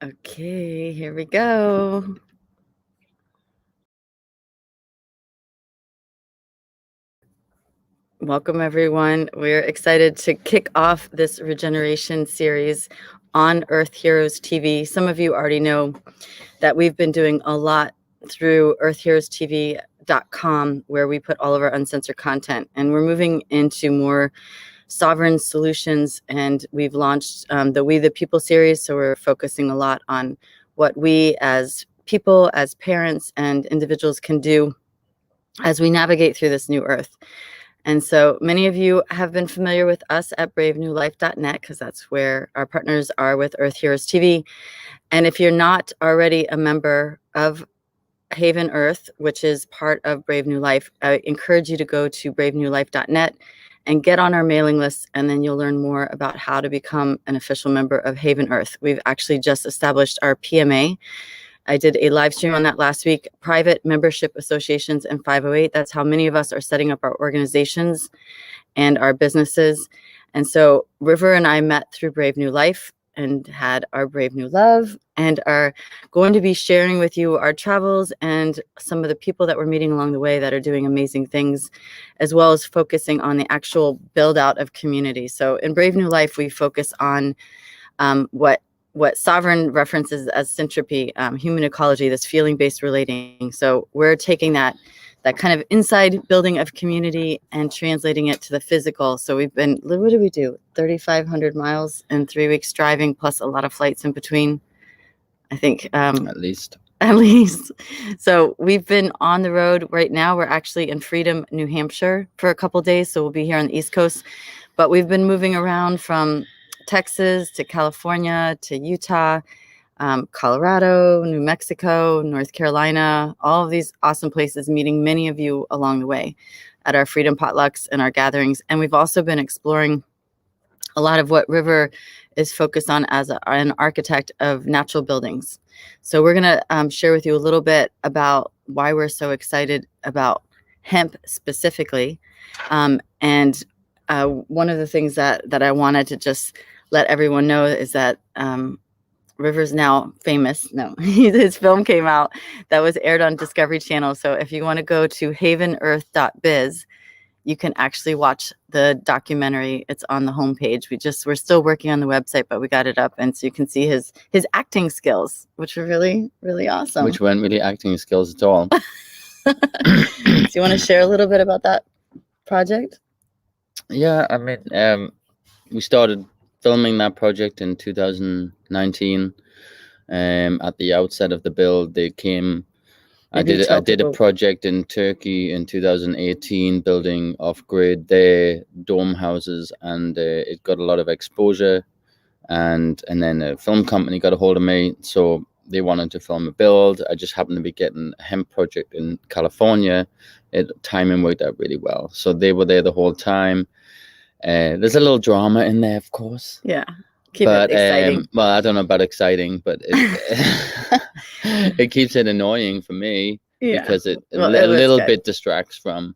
Okay, here we go. Welcome, everyone. We're excited to kick off this Regeneration series on Earth Heroes TV. Some of you already know that we've been doing a lot through earthheroestv.com, where we put all of our uncensored content, and we're moving into more sovereign solutions. And we've launched the We the People series, so we're focusing a lot on what we as people, as parents and individuals can do as we navigate through this new earth. And so many of you have been familiar with us at bravenewlife.net, because that's where our partners are with Earth Heroes TV. And if you're not already a member of Haven Earth, which is part of Brave New Life, I encourage you to go to bravenewlife.net and get on our mailing list, and then you'll learn more about how to become an official member of Haven Earth. We've actually just established our PMA. I did a live stream on that last week. Private membership associations and 508. That's how many of us are setting up our organizations and our businesses. And so River and I met through Brave New Life and had our Brave New Love, and are going to be sharing with you our travels and some of the people that we're meeting along the way that are doing amazing things, as well as focusing on the actual build out of community. So in Brave New Life, we focus on what Sovereign references as syntropy, human ecology, this feeling-based relating. So we're taking that kind of inside building of community and translating it to the physical. So we've been, what did we do? 3,500 miles in 3 weeks driving, plus a lot of flights in between, I think. At least. So we've been on the road. Right now, we're actually in Freedom, New Hampshire for a couple days. So we'll be here on the East Coast. But we've been moving around from Texas to California to Utah, Colorado, New Mexico, North Carolina, all of these awesome places, meeting many of you along the way at our Freedom Potlucks and our gatherings. And we've also been exploring a lot of what River is focused on as an architect of natural buildings. So we're going to share with you a little bit about why we're so excited about hemp specifically. And one of the things that I wanted to just let everyone know is that River's now famous. No, his film came out that was aired on Discovery Channel. So if you want to go to havenearth.biz, you can actually watch the documentary. It's on the homepage. We're still working on the website, but we got it up. And so you can see his acting skills, which were really, really awesome. Which weren't really acting skills at all. Do you want to share a little bit about that project? Yeah, I mean, we started filming that project in 2019. At the outset of the build, they came. I did a project in Turkey in 2018, building off-grid their dome houses, and it got a lot of exposure. And then a film company got a hold of me, so they wanted to film a build. I just happened to be getting a hemp project in California. Timing worked out really well, so they were there the whole time. There's a little drama in there, of course. Yeah. Keep it exciting. Well, I don't know about exciting, but it keeps it annoying for me, because it a little bit distracts from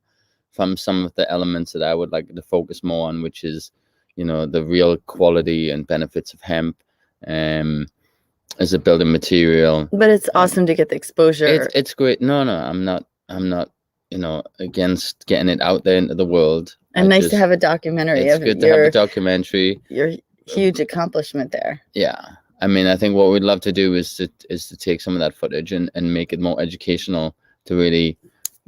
some of the elements that I would like to focus more on, which is, the real quality and benefits of hemp as a building material. But it's awesome to get the exposure. It's great. No, I'm not against getting it out there into the world. And nice to have a documentary. It's good to have a documentary. Your huge accomplishment there. Yeah. I mean, I think what we'd love to do is to take some of that footage and make it more educational, to really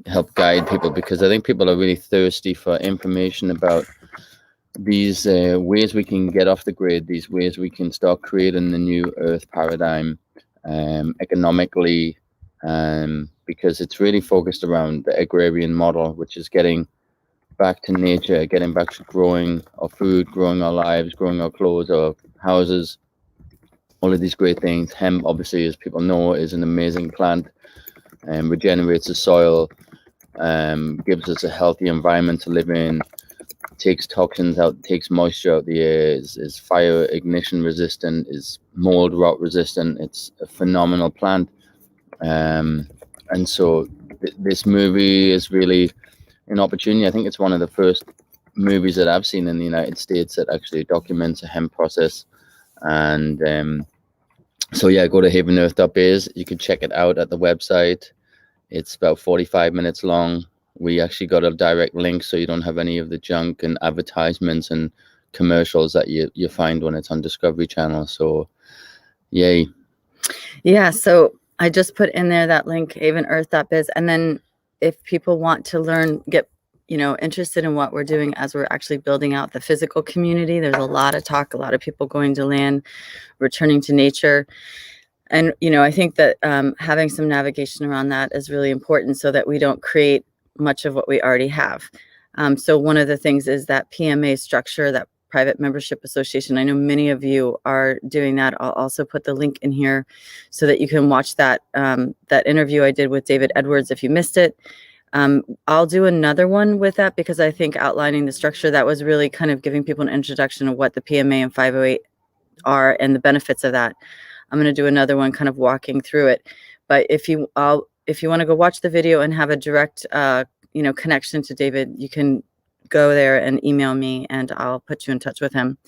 help guide people, because I think people are really thirsty for information about these ways we can get off the grid, these ways we can start creating the new earth paradigm economically, because it's really focused around the agrarian model, which is getting back to nature, getting back to growing our food, growing our lives, growing our clothes, our houses, all of these great things. Hemp, obviously, as people know, is an amazing plant, and regenerates the soil, gives us a healthy environment to live in, takes toxins out, takes moisture out the air, is fire ignition resistant, is mold rot resistant. It's a phenomenal plant. And so this movie is really an opportunity. I think it's one of the first movies that I've seen in the United States that actually documents a hemp process, and So yeah, go to havenearth.biz. You can check it out at the website. It's about 45 minutes long. We actually got a direct link, so you don't have any of the junk and advertisements and commercials that you find when it's on Discovery Channel. So yay. Yeah, so I just put in there that link, havenearth.biz. And then if people want to learn, get interested in what we're doing as we're actually building out the physical community, there's a lot of talk, a lot of people going to land, returning to nature. And, I think that having some navigation around that is really important so that we don't create much of what we already have. So one of the things is that PMA structure, that private membership association. I know many of you are doing that. I'll also put the link in here so that you can watch that that interview I did with David Edwards if you missed it. I'll do another one with that because I think outlining the structure, that was really kind of giving people an introduction of what the PMA and 508 are and the benefits of that. I'm going to do another one kind of walking through it. But if you want to go watch the video and have a direct connection to David, you can go there and email me and I'll put you in touch with him.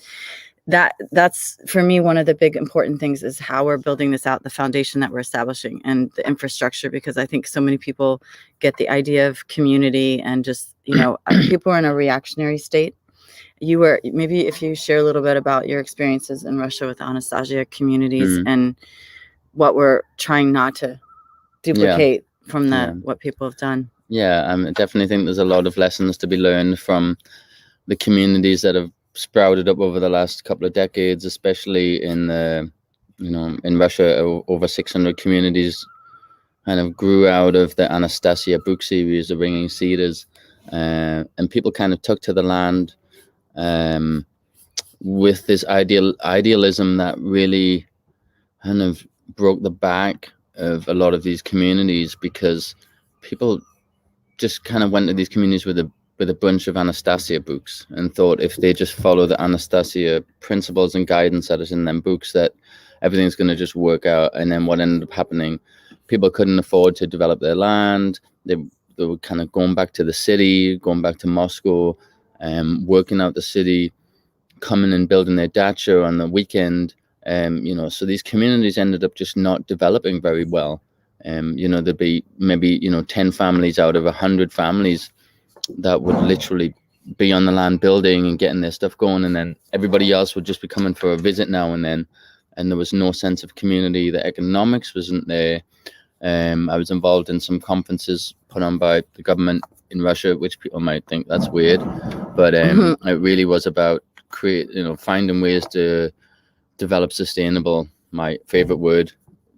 That's for me one of the big important things is how we're building this out, the foundation that we're establishing and the infrastructure, because I think so many people get the idea of community and just people are in a reactionary state. Maybe if you share a little bit about your experiences in Russia with Anastasia communities and what we're trying not to duplicate from what people have done. Yeah, I definitely think there's a lot of lessons to be learned from the communities that have sprouted up over the last couple of decades, especially in in Russia. Over 600 communities kind of grew out of the Anastasia book series, The Ringing Cedars, and people kind of took to the land with this idealism that really kind of broke the back of a lot of these communities, because people just kind of went to these communities with a bunch of Anastasia books and thought if they just follow the Anastasia principles and guidance that is in them books, that everything's going to just work out. And then what ended up happening, people couldn't afford to develop their land. They were kind of going back to the city, going back to Moscow, working out the city, coming and building their dacha on the weekend. So these communities ended up just not developing very well. There'd be maybe 10 families out of 100 families that would literally be on the land building and getting their stuff going, and then everybody else would just be coming for a visit now and then, and there was no sense of community. The economics wasn't there. I was involved in some conferences put on by the government in Russia, which people might think that's weird, but it really was about finding ways to develop sustainable, my favorite word,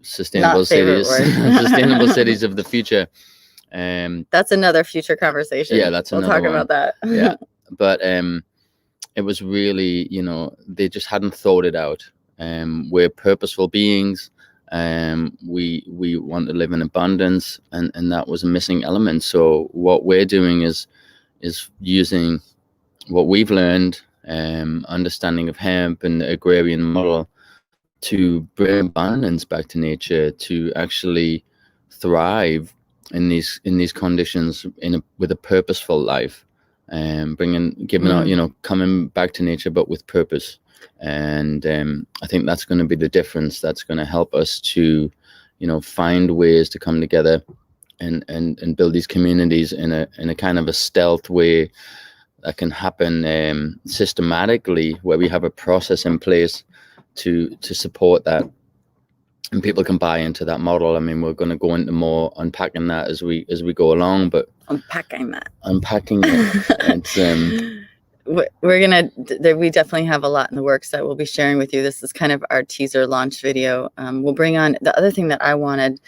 sustainable cities, sustainable cities of the future. That's another future conversation. Yeah, we'll talk about that. Yeah, but it was really, they just hadn't thought it out. We're purposeful beings. We want to live in abundance, and that was a missing element. So what we're doing is using what we've learned, understanding of hemp and the agrarian model, to bring abundance back to nature, to actually thrive in these conditions with a purposeful life, and coming back to nature, but with purpose. And I think that's going to be the difference. That's going to help us to, find ways to come together and build these communities in a kind of a stealth way that can happen systematically, where we have a process in place to support that, and people can buy into that model. I mean, we're going to go into more unpacking that as we go along, but unpacking it. It's we definitely have a lot in the works that we'll be sharing with you. This is kind of our teaser launch video. We'll bring on the other thing that I wanted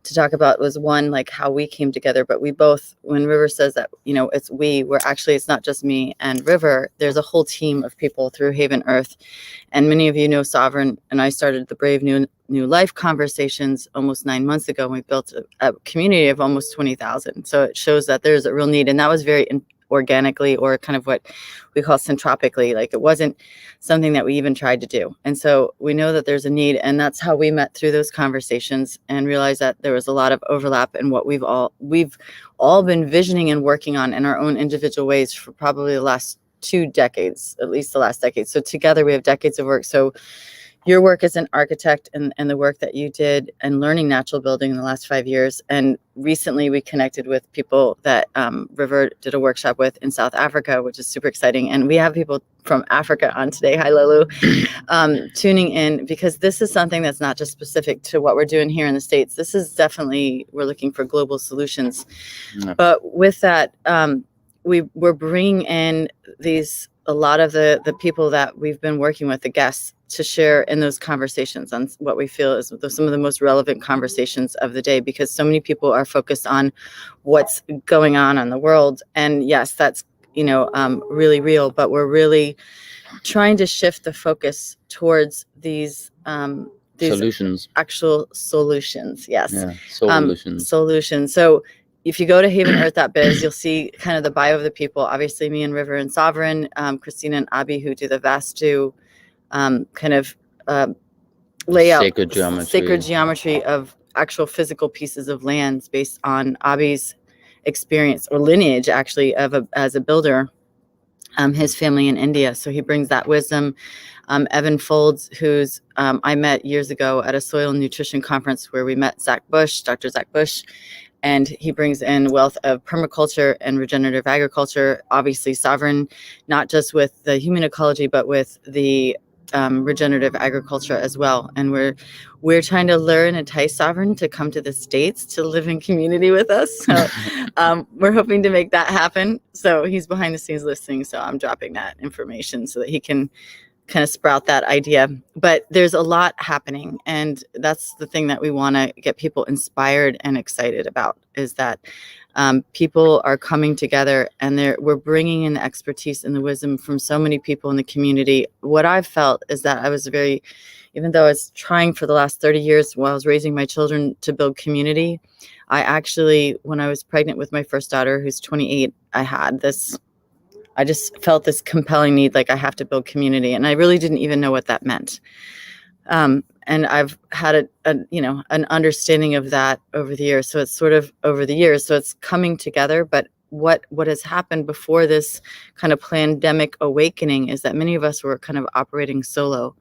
to talk about was one, like how we came together, but we both, when River says that, it's not just me and River, there's a whole team of people through Haven Earth. And many of you know Sovereign and I started the Brave New Life conversations almost 9 months ago. And we built a community of almost 20,000. So it shows that there's a real need. And that was very organically, or kind of what we call centropically. Like, it wasn't something that we even tried to do. And so we know that there's a need, and that's how we met through those conversations and realized that there was a lot of overlap in what we've all been visioning and working on in our own individual ways for probably the last 2 decades, at least the last decade. So together we have decades of work. So your work as an architect and the work that you did and learning natural building in the last 5 years. And recently we connected with people that River did a workshop with in South Africa, which is super exciting. And we have people from Africa on today. Hi, Lulu. Tuning in, because this is something that's not just specific to what we're doing here in the States. This is definitely, we're looking for global solutions. Yeah. But with that, we're bringing in a lot of the people that we've been working with, the guests, to share in those conversations on what we feel is some of the most relevant conversations of the day, because so many people are focused on what's going on in the world. And yes, that's, really real, but we're really trying to shift the focus towards these Solutions. actual solutions. Yes. Yeah. Solutions. Solutions. So if you go to havenearth.biz, you'll see kind of the bio of the people. Obviously, me and River and Sovereign, Christina and Abby, who do the Vastu kind of layout, sacred geometry of actual physical pieces of lands based on Abby's experience or lineage, actually, as a builder. His family in India. So he brings that wisdom. Evan Folds, who's I met years ago at a soil nutrition conference where we met Dr. Zach Bush, and he brings in wealth of permaculture and regenerative agriculture. Obviously, Sovereign, not just with the human ecology, but with the regenerative agriculture as well. And we're trying to lure and entice Sovereign to come to the States to live in community with us. So we're hoping to make that happen. So he's behind the scenes listening. So I'm dropping that information so that he can kind of sprout that idea. But there's a lot happening. And that's the thing that we want to get people inspired and excited about, is that people are coming together, and we're bringing in the expertise and the wisdom from so many people in the community. What I've felt is that even though I was trying for the last 30 years while I was raising my children to build community, I actually, when I was pregnant with my first daughter, who's 28, I just felt this compelling need, like I have to build community. And I really didn't even know what that meant. And I've had an understanding of that over the years. So it's sort of over the years. So it's coming together. But what has happened before this kind of pandemic awakening is that many of us were kind of operating solo.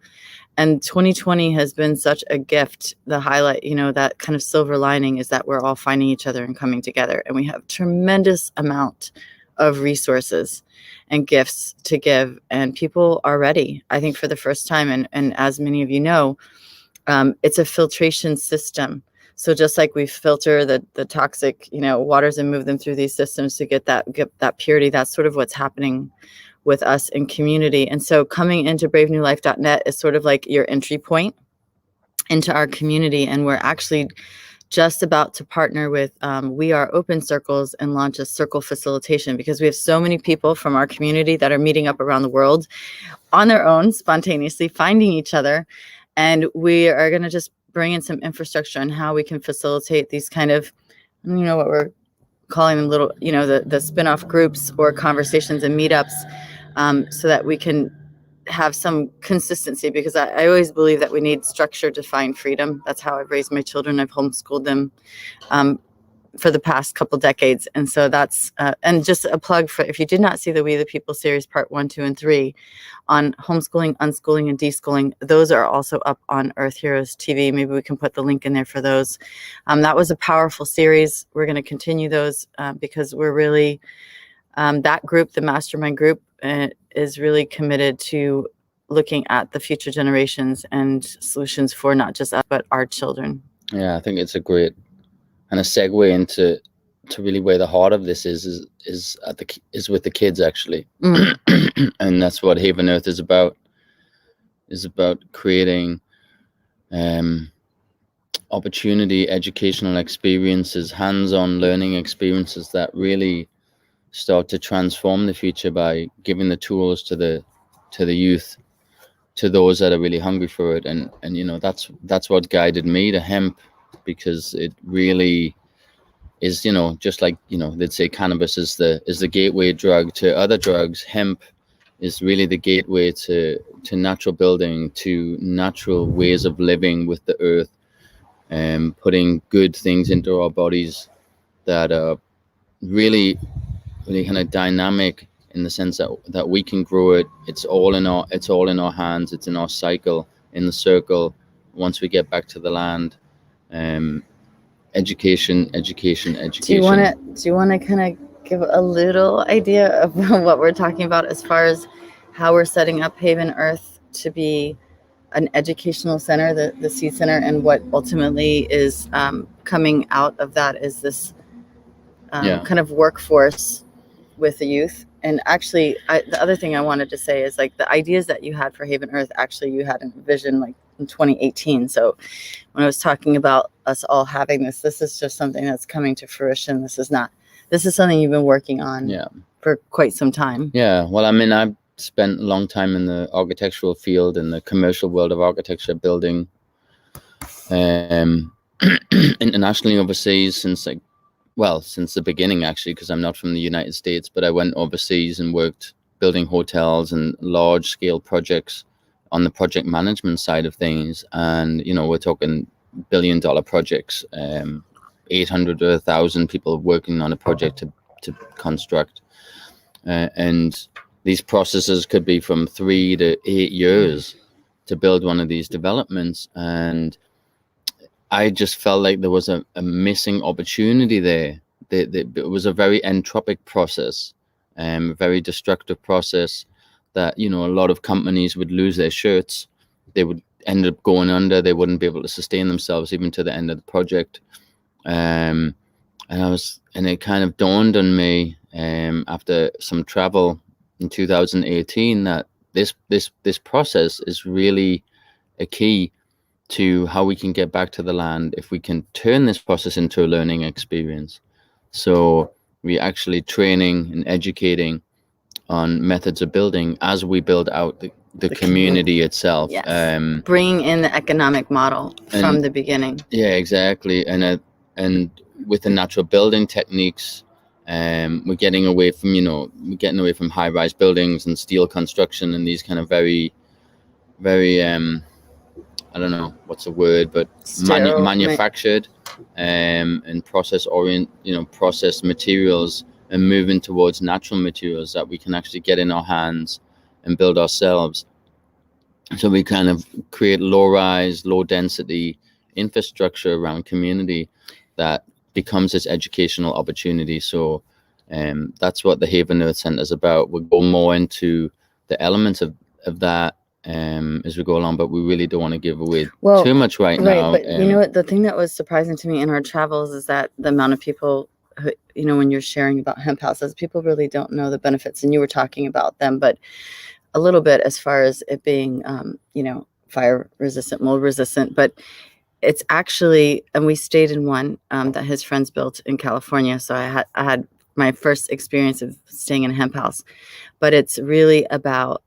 And 2020 has been such a gift. The highlight, that kind of silver lining is that we're all finding each other and coming together. And we have tremendous amount of resources and gifts to give. And people are ready, I think, for the first time. And as many of you know, it's a filtration system. So just like we filter the toxic, waters and move them through these systems to get that purity, that's sort of what's happening with us in community. And so coming into bravenewlife.net is sort of like your entry point into our community. And we're actually just about to partner with We Are Open Circles and launch a circle facilitation, because we have so many people from our community that are meeting up around the world on their own, spontaneously finding each other. And we are going to just bring in some infrastructure on how we can facilitate these kind of, what we're calling them little, the spin-off groups or conversations and meetups, so that we can have some consistency, because I always believe that we need structure to find freedom. That's how I've raised my children. I've homeschooled them for the past couple decades. And so that's, and just a plug for, if you did not see the We the People series, part 1, 2, and 3 on homeschooling, unschooling, and deschooling, those are also up on Earth Heroes TV. Maybe we can put the link in there for those. That was a powerful series. We're going to continue those because we're really, that group, the mastermind group, is really committed to looking at the future generations and solutions for not just us, but our children. Yeah, I think it's a great and a segue into really where the heart of this is with the kids, actually. And that's what Haven Earth is about creating opportunity, educational experiences, hands-on learning experiences that really start to transform the future by giving the tools to the youth, to those that are really hungry for it. And that's what guided me to hemp, because it really is, just like, they'd say cannabis is the gateway drug to other drugs. Hemp is really the gateway to natural building, to natural ways of living with the earth, and putting good things into our bodies that are really kind of dynamic, in the sense that we can grow it. It's all in our hands. It's in our cycle. in the circle once we get back to the land. Education. Do you want to kind of give a little idea of what we're talking about as far as how we're setting up Haven Earth to be an educational center, the Seed Center, and what ultimately is coming out of that is this kind of workforce with the youth. And actually, the other thing I wanted to say is like the ideas that you had for Haven Earth, actually you had a vision like in 2018. So when I was talking about us all having this is just something that's coming to fruition. This is something you've been working on for quite some time. Yeah. Well, I mean, I've spent a long time in the architectural field, in the commercial world of architecture, building internationally, overseas, since the beginning, actually, because I'm not from the United States, but I went overseas and worked building hotels and large scale projects on the project management side of things. And, we're talking $1 billion projects, 800 to 1,000 people working on a project to construct. And these processes could be from 3 to 8 years to build one of these developments. And I just felt like there was a missing opportunity there. It was a very entropic process, very destructive process that, a lot of companies would lose their shirts. They would end up going under. They wouldn't be able to sustain themselves even to the end of the project. And it kind of dawned on me after some travel in 2018 that this process is really a key to how we can get back to the land if we can turn this process into a learning experience. So we actually training and educating on methods of building as we build out the community itself. Yes. Bringing in the economic model from the beginning. Yeah, exactly. And with the natural building techniques, we're getting away from high-rise buildings and steel construction and these kind of very, very I don't know what's the word, but manufactured and processed materials, and moving towards natural materials that we can actually get in our hands and build ourselves. So we kind of create low-rise, low-density infrastructure around community that becomes this educational opportunity. So that's what the Haven Earth Center is about. We'll go more into the elements of that as we go along, but we really don't want to give away too much right now. But you know what? The thing that was surprising to me in our travels is that the amount of people who, when you're sharing about hemp houses, people really don't know the benefits. And you were talking about them, but a little bit as far as it being, fire resistant, mold resistant, but it's actually, and we stayed in one that his friends built in California. So I had my first experience of staying in a hemp house, but it's really about,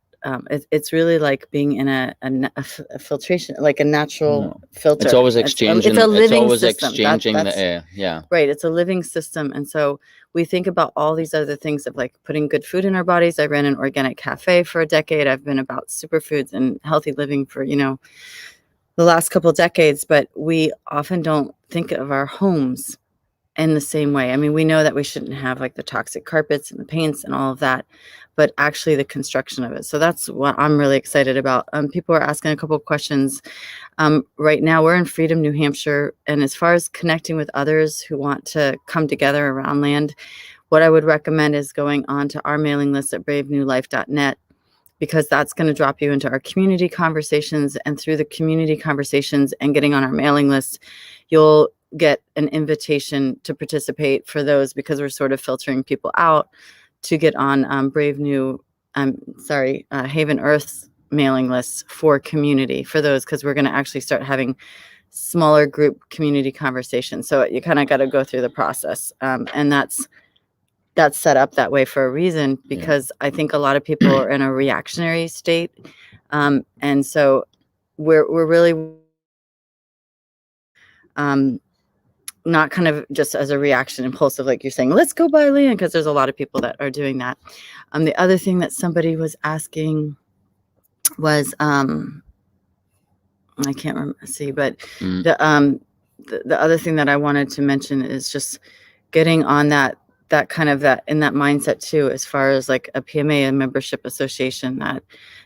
it's really like being in a filtration, like a natural filter. It's always exchanging. It's a living system. Exchanging the air. Yeah. Right. It's a living system. And so we think about all these other things of like putting good food in our bodies. I ran an organic cafe for a decade. I've been about superfoods and healthy living for, the last couple of decades, but we often don't think of our homes in the same way. I mean, we know that we shouldn't have like the toxic carpets and the paints and all of that, but actually the construction of it. So that's what I'm really excited about. People are asking a couple of questions. Right now we're in Freedom, New Hampshire. And as far as connecting with others who want to come together around land, what I would recommend is going on to our mailing list at bravenewlife.net, because that's going to drop you into our community conversations. And through the community conversations and getting on our mailing list, you'll get an invitation to participate for those, because we're sort of filtering people out to get on Haven Earth's mailing lists for community for those, because we're going to actually start having smaller group community conversations. So you kind of got to go through the process. And that's set up that way for a reason, because I think a lot of people are in a reactionary state. And so we're really not kind of just as a reaction, impulsive, like you're saying, let's go buy land, because there's a lot of people that are doing that. The other thing that somebody was asking was, I can't remember, but the other thing that I wanted to mention is just getting on that kind of in that mindset too, as far as like a PMA, a membership association, that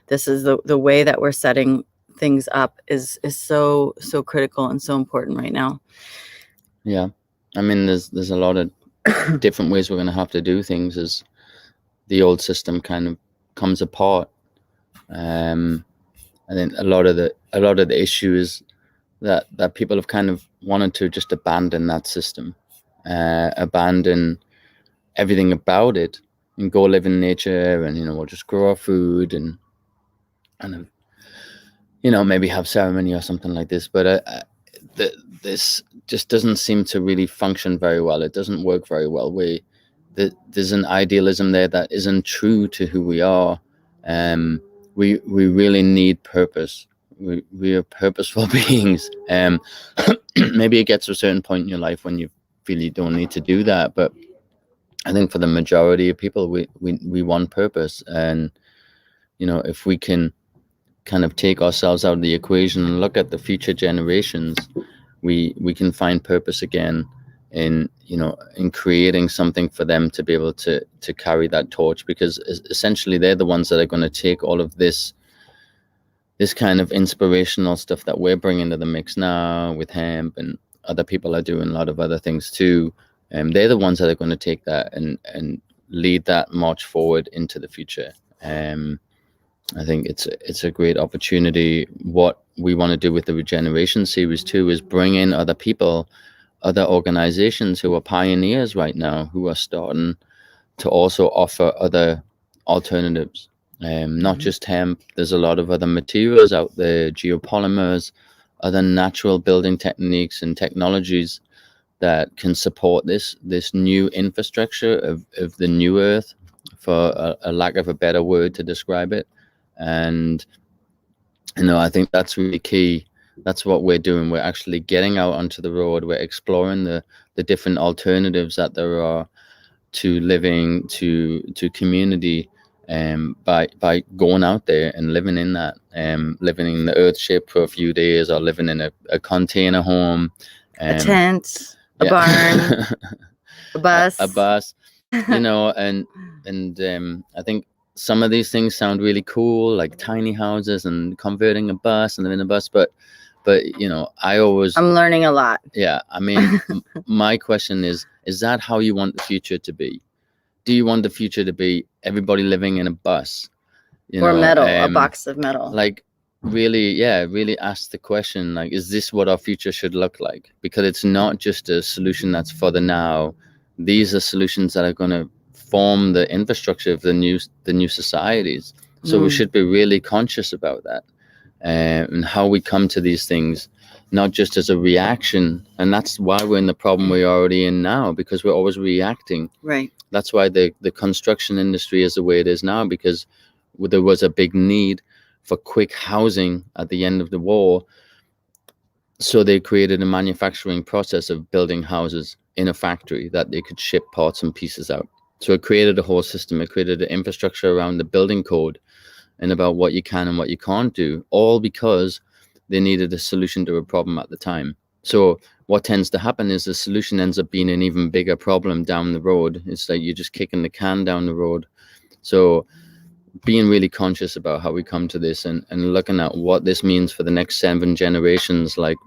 this is the way that we're setting things up is so critical and so important right now. Yeah, I mean, there's a lot of different ways we're going to have to do things as the old system kind of comes apart. I think a lot of the issue is that people have kind of wanted to just abandon that system, abandon everything about it, and go live in nature, and we'll just grow our food and maybe have ceremony or something like this. But this just doesn't seem to really function very well. It doesn't work very well. There's an idealism there that isn't true to who we are. We really need purpose. We are purposeful beings. Maybe it gets to a certain point in your life when you feel you don't need to do that, but I think for the majority of people, we want purpose. And if we can kind of take ourselves out of the equation and look at the future generations, we can find purpose again in creating something for them to be able to carry that torch, because essentially they're the ones that are going to take all of this kind of inspirational stuff that we're bringing to the mix now with hemp, and other people are doing a lot of other things too. They're the ones that are going to take that and lead that march forward into the future. I think it's a great opportunity. What we want to do with the Regeneration series too is bring in other people, other organizations who are pioneers right now, who are starting to also offer other alternatives. Not just hemp. There's a lot of other materials out there, geopolymers, other natural building techniques and technologies that can support this new infrastructure of the new earth, for a lack of a better word to describe it. And I think that's really key. That's what we're doing. We're actually getting out onto the road. We're exploring the different alternatives that there are to living, to community, by going out there and living in that, living in the earth ship for a few days, or living in a container home, a tent, a barn, a bus, a bus, and I think some of these things sound really cool, like tiny houses and converting a bus and living in a bus, but I'm learning a lot. Yeah, I mean, my question is that how you want the future to be? Do you want the future to be everybody living in a bus, or metal, a box of metal? Like, really ask the question, like, is this what our future should look like? Because it's not just a solution that's for the now. These are solutions that are going to form the infrastructure of the new societies. So we should be really conscious about that, and how we come to these things, not just as a reaction. And that's why we're in the problem we're already in now, because we're always reacting. Right. That's why the construction industry is the way it is now, because there was a big need for quick housing at the end of the war. So they created a manufacturing process of building houses in a factory that they could ship parts and pieces out. So it created a whole system. It created an infrastructure around the building code and about what you can and what you can't do, all because they needed a solution to a problem at the time. So what tends to happen is the solution ends up being an even bigger problem down the road. It's like you're just kicking the can down the road. So being really conscious about how we come to this, and looking at what this means for the next 7 generations, like,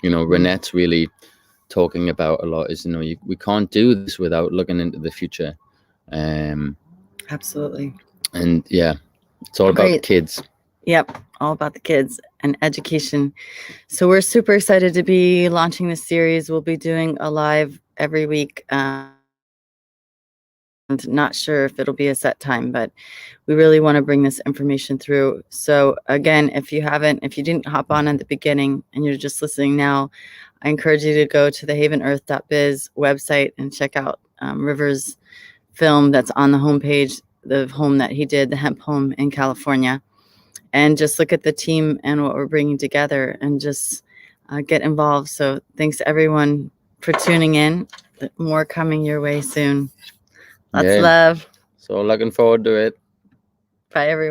Renette's really talking about a lot, is, we can't do this without looking into the future. Absolutely. And yeah, it's all about kids. Yep, all about the kids and education. So we're super excited to be launching this series. We'll be doing a live every week. And not sure if it'll be a set time, but we really want to bring this information through. So again, if you didn't hop on at the beginning and you're just listening now, I encourage you to go to the havenearth.biz website and check out River's film that's on the homepage, the home that he did, the hemp home in California. And just look at the team and what we're bringing together, and just get involved. So thanks everyone for tuning in. More coming your way soon. Lots of love. So looking forward to it. Bye, everyone.